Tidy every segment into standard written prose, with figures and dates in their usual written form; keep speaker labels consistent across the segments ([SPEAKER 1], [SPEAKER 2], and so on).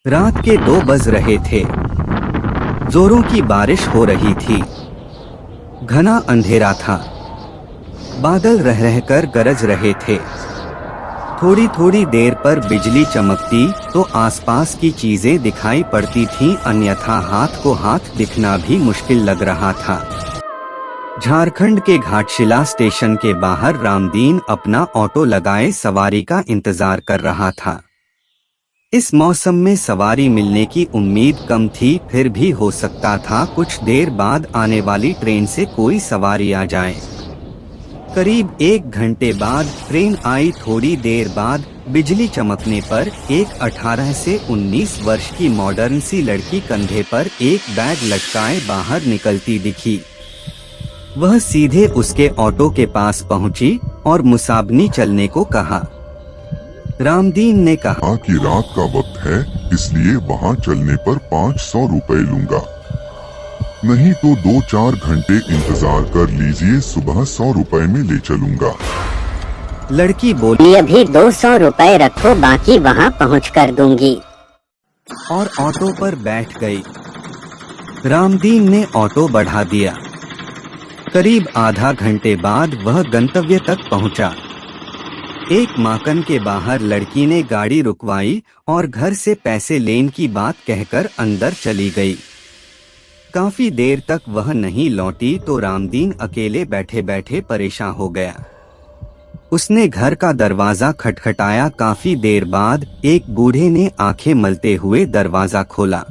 [SPEAKER 1] रात के 2 बज रहे थे। जोरों की बारिश हो रही थी। घना अंधेरा था। बादल रह रहकर गरज रहे थे। थोड़ी थोड़ी देर पर बिजली चमकती तो आसपास की चीजें दिखाई पड़ती थीं, अन्यथा हाथ को हाथ दिखना भी मुश्किल लग रहा था। झारखंड के घाटशिला स्टेशन के बाहर रामदीन अपना ऑटो लगाए सवारी का इंतजार कर रहा था। इस मौसम में सवारी मिलने की उम्मीद कम थी, फिर भी हो सकता था कुछ देर बाद आने वाली ट्रेन से कोई सवारी आ जाए। करीब 1 घंटे बाद ट्रेन आई। थोड़ी देर बाद बिजली चमकने पर एक 18 से 19 वर्ष की मॉडर्न सी लड़की कंधे पर एक बैग लटकाए बाहर निकलती दिखी। वह सीधे उसके ऑटो के पास पहुंची और मुसाबनी चलने को कहा। रामदीन ने कहा
[SPEAKER 2] कि रात का वक्त है, इसलिए वहाँ चलने पर 500 रुपए लूंगा, नहीं तो 2-4 घंटे इंतजार कर लीजिए, सुबह 100 रुपए में ले चलूंगा।
[SPEAKER 1] लड़की बोली,
[SPEAKER 3] अभी 200 रुपए रखो, बाकी वहाँ पहुँच कर दूंगी।
[SPEAKER 1] और ऑटो पर बैठ गई। रामदीन ने ऑटो बढ़ा दिया। करीब आधा घंटे बाद वह गंतव्य तक पहुंचा। एक माकन के बाहर लड़की ने गाड़ी रुकवाई और घर से पैसे लेने की बात कहकर अंदर चली गई। काफी देर तक वह नहीं लौटी तो रामदीन अकेले बैठे बैठे परेशान हो गया। उसने घर का दरवाजा खटखटाया। काफी देर बाद एक बूढ़े ने आंखें मलते हुए दरवाजा खोला।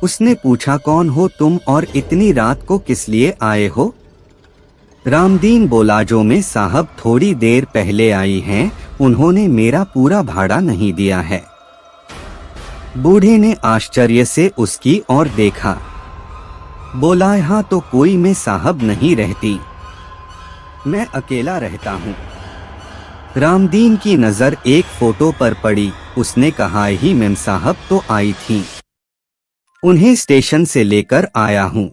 [SPEAKER 1] उसने पूछा, कौन हो तुम और इतनी रात को किस लिए आए हो? रामदीन बोला, जो में साहब थोड़ी देर पहले आई हैं, उन्होंने मेरा पूरा भाड़ा नहीं दिया है। बूढ़े ने आश्चर्य से उसकी ओर देखा। बोला, यहाँ तो कोई में साहब नहीं रहती, मैं अकेला रहता हूँ। रामदीन की नजर एक फोटो पर पड़ी। उसने कहा, ही मेम साहब तो आई थी, उन्हें स्टेशन से लेकर आया हूँ।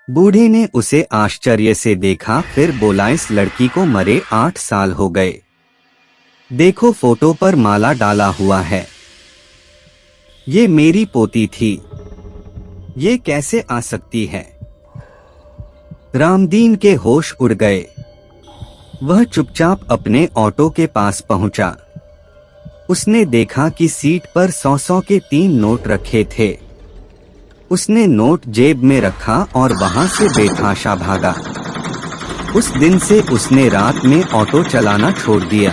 [SPEAKER 1] बूढ़े ने उसे आश्चर्य से देखा, फिर बोला, इस लड़की को मरे 8 साल हो गए, देखो फोटो पर माला डाला हुआ है, ये मेरी पोती थी, ये कैसे आ सकती है? रामदीन के होश उड़ गए। वह चुपचाप अपने ऑटो के पास पहुंचा। उसने देखा कि सीट पर 100 के 3 नोट रखे थे। उसने नोट जेब में रखा और वहां से बेतहाशा भागा। उस दिन से उसने रात में ऑटो चलाना छोड़ दिया।